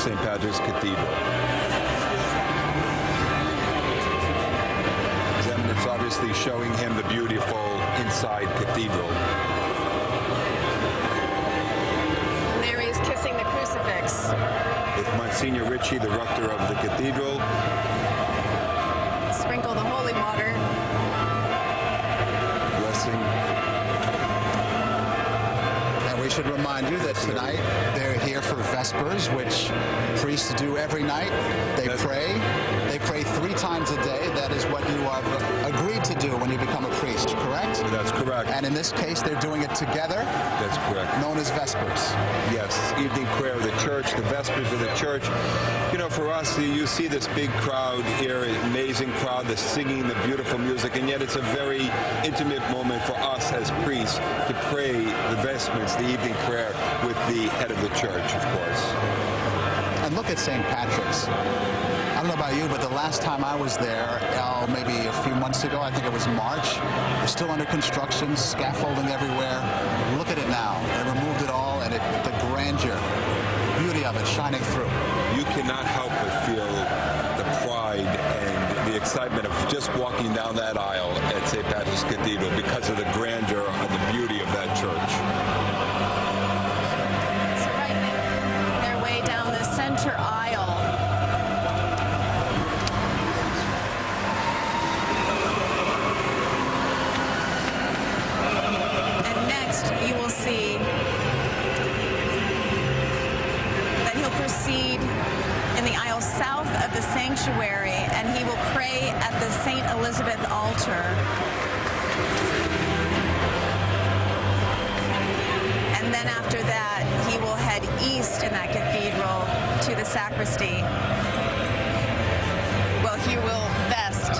St. Patrick's Cathedral. His Eminence obviously showing him the beautiful inside cathedral. And there he is kissing the crucifix. With Monsignor Ritchie, the rector of the cathedral. Sprinkle the holy water. Blessing. And we should remind you that tonight they're here for Vespers, which priests do every night. They pray. They pray 3 times a day. That is what you have agreed to do when you become a priest, correct? That's correct. And in this case, they're doing it together. That's correct. Known as Vespers. Yes, evening prayer of the church, the Vespers of the church. You know, for us, you see this big crowd here, amazing crowd, the singing, the beautiful music, and yet it's a very intimate moment for us as priests to pray the Vespers, the evening prayer, with the head of the church, of course. And look at St. Patrick's. I don't know about you, but the last time I was there, maybe a few months ago, I think it was March, it was still under construction, scaffolding everywhere. Look at it now. They removed it all, and the grandeur, beauty of it shining through. You cannot help but feel the pride and the excitement of just walking down that aisle at St. Patrick's Cathedral because of the grandeur and the beauty of that church. So right their way down the center aisle. And next you will see that he'll proceed in the aisle south of the sanctuary, and he will pray at the St. Elizabeth altar. And then after that, he will head east in that cathedral to the sacristy. Well, he will vest.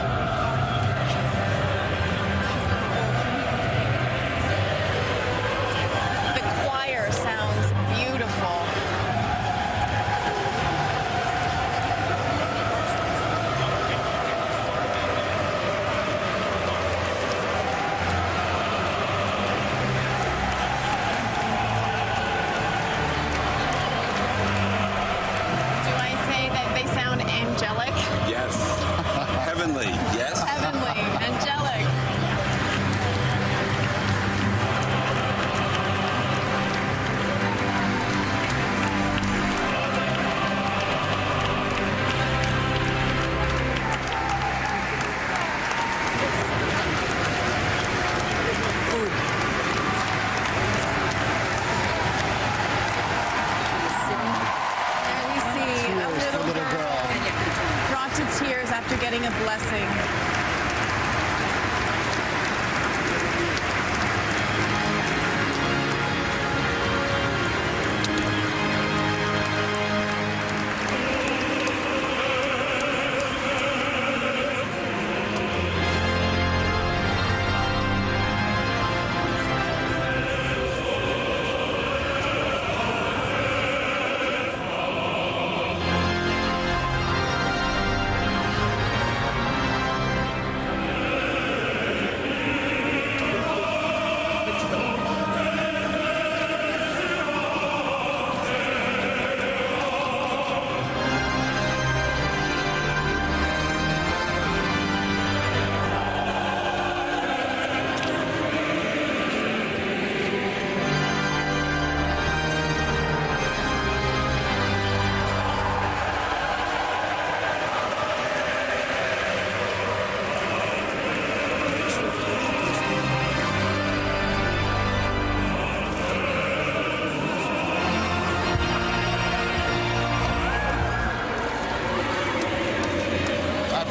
The choir sounds beautiful. Angelic? Yes. Heavenly, yes? Heavenly, angelic. After getting a blessing.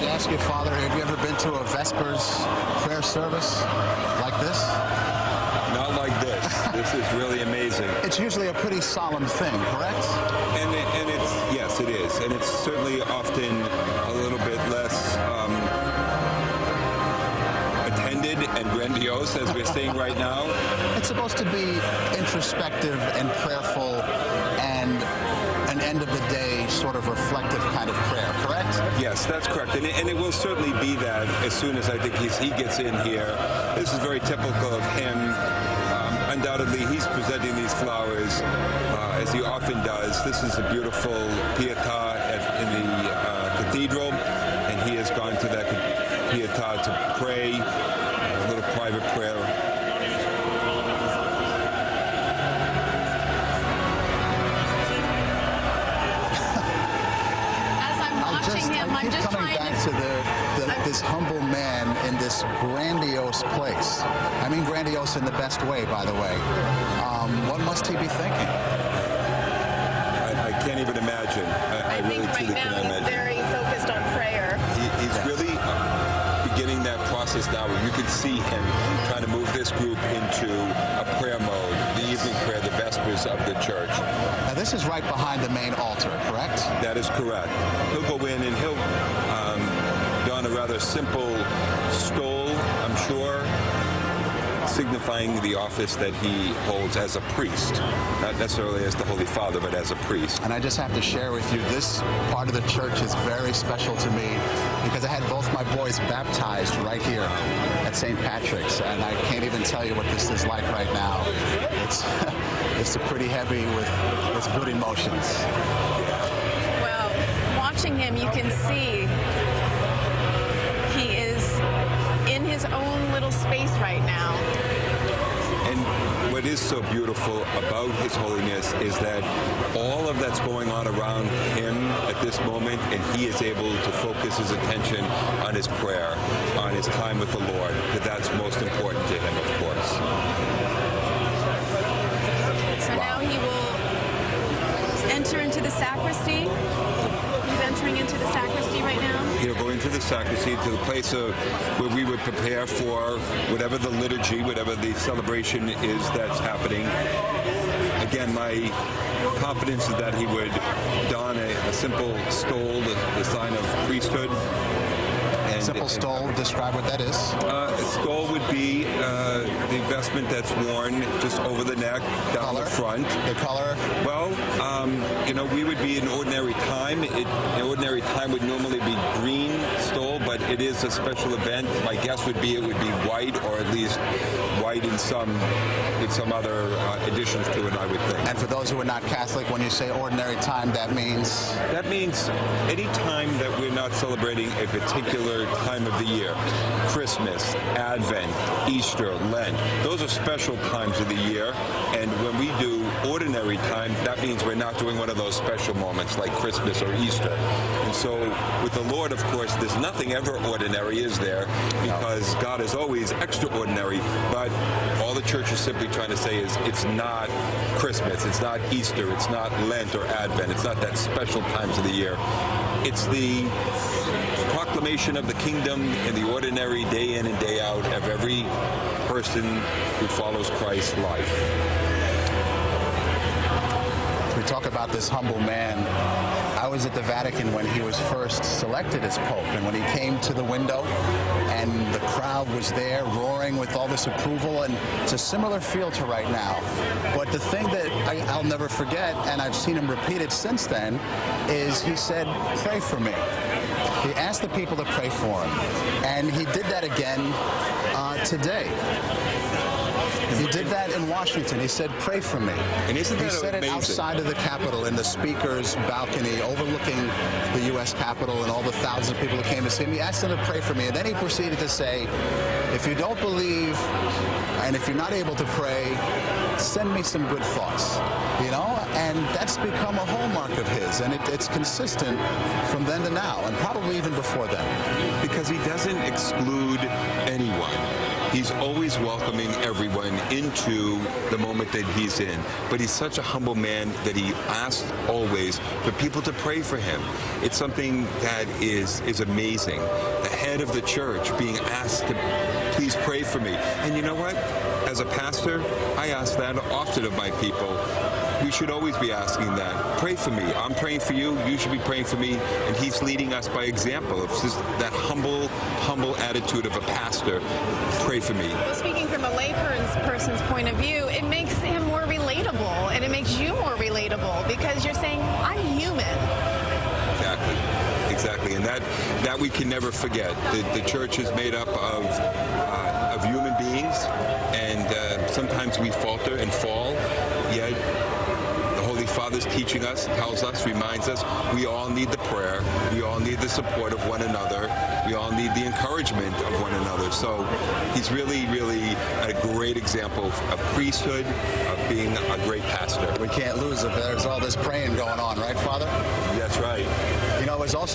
Ask you, Father, have you ever been to a Vespers prayer service like this? Not like this. This is really amazing. It's usually a pretty solemn thing, correct? And it's, yes, it is. And it's certainly often a little bit less attended and grandiose as we're seeing right now. It's supposed to be introspective and prayerful and an end of the day sort of reflective kind of prayer, correct? Yes, that's correct. And it will certainly be that as soon as I think he gets in here. This is very typical of him. Undoubtedly, he's presenting these flowers as he often does. This is a beautiful pietà in the cathedral, and he has gone to that pietà to pray, a little private prayer. I'm just coming back to this humble man in this grandiose place. I mean grandiose in the best way, by the way. What must he be thinking? I can't even imagine. I really think truly right now can't he's imagine. very focused on prayer. He's really beginning that process now where you can see him trying to move this group into a prayer mode, the evening prayer, the Vespers of the church. Now this is right behind the main altar, correct? That is correct. He'll go in and he'll don a rather simple stole, I'm sure, signifying the office that he holds as a priest. Not necessarily as the Holy Father, but as a priest. And I just have to share with you, this part of the church is very special to me because I had both my boys baptized right here at St. Patrick's, and I can't even tell you what this is like right now. It's pretty heavy with good emotions. Well, watching him, you can see he is in his own little space right now. And what is so beautiful about His Holiness is that all of that's going on around him at this moment, and he is able to focus his attention on his prayer, on his time with the Lord, because that's most important to him, of course. So now he will enter into the sacristy. He's entering into the sacristy right now. He'll go into the sacristy, to the place where we would prepare for whatever the liturgy, whatever the celebration is that's happening. Again, my confidence is that he would don a simple stole, the sign of priesthood. And Simple stole, describe what that is. A stole would be the vestment that's worn just over the neck, down the front. The color? Well, we would be in ordinary time. In ordinary time would normally be green stole, but it is a special event. My guess would be it would be white, or at least white with some other additions to it, I would think. And for those who are not Catholic, when you say ordinary time, that means? That means any time that we're not celebrating a particular time of the year. Christmas, Advent, Easter, Lent. Those are special times of the year. And when we do ordinary time, that means we're not doing one of those special moments like Christmas or Easter. And so with the Lord, of course, there's nothing ever ordinary, is there? Because God is always extraordinary. But all the church is simply trying to say is it's not Christmas, it's not Easter, it's not Lent or Advent, it's not that special times of the year. It's the proclamation of the kingdom in the ordinary day in and day out of every person who follows Christ's life. We talk about this humble man. I was at the Vatican when he was first selected as Pope, and when he came to the window and the crowd was there roaring with all this approval, and it's a similar feel to right now. But the thing that I'll never forget, and I've seen him repeat it since then, is he said, "Pray for me." He asked the people to pray for him, and he did that again today. He did that in Washington. He said, "Pray for me." And isn't that He said amazing? it outside of the Capitol in the Speaker's balcony overlooking the U.S. Capitol and all the thousands of people who came to see him. He asked them to pray for me. And then he proceeded to say, "If you don't believe and if you're not able to pray, send me some good thoughts." And that's become a hallmark of his. And it's consistent from then to now, and probably even before then. Because he doesn't exclude anyone. He's always welcoming everyone into the moment that he's in. But he's such a humble man that he asks always for people to pray for him. It's something that is amazing. The head of the church being asked to please pray for me. And you know what? As a pastor, I ask that often of my people. We should always be asking that. Pray for me. I'm praying for you. You should be praying for me. And he's leading us by example. It's just that humble attitude of a pastor. Pray for me. Well, speaking from a layperson's point of view, it makes him more relatable, and it makes you more relatable because you're saying, I'm human. Exactly. And that we can never forget. The church is made up of human beings, and sometimes we falter and fall, yet the Holy Father's teaching us, tells us, reminds us, we all need the prayer. We all need the support of one another. We all need the encouragement of one another. So he's really, really a great example of priesthood, of being a great pastor. We can't lose if there's all this praying going on, right, Father? That's right. You know, it was also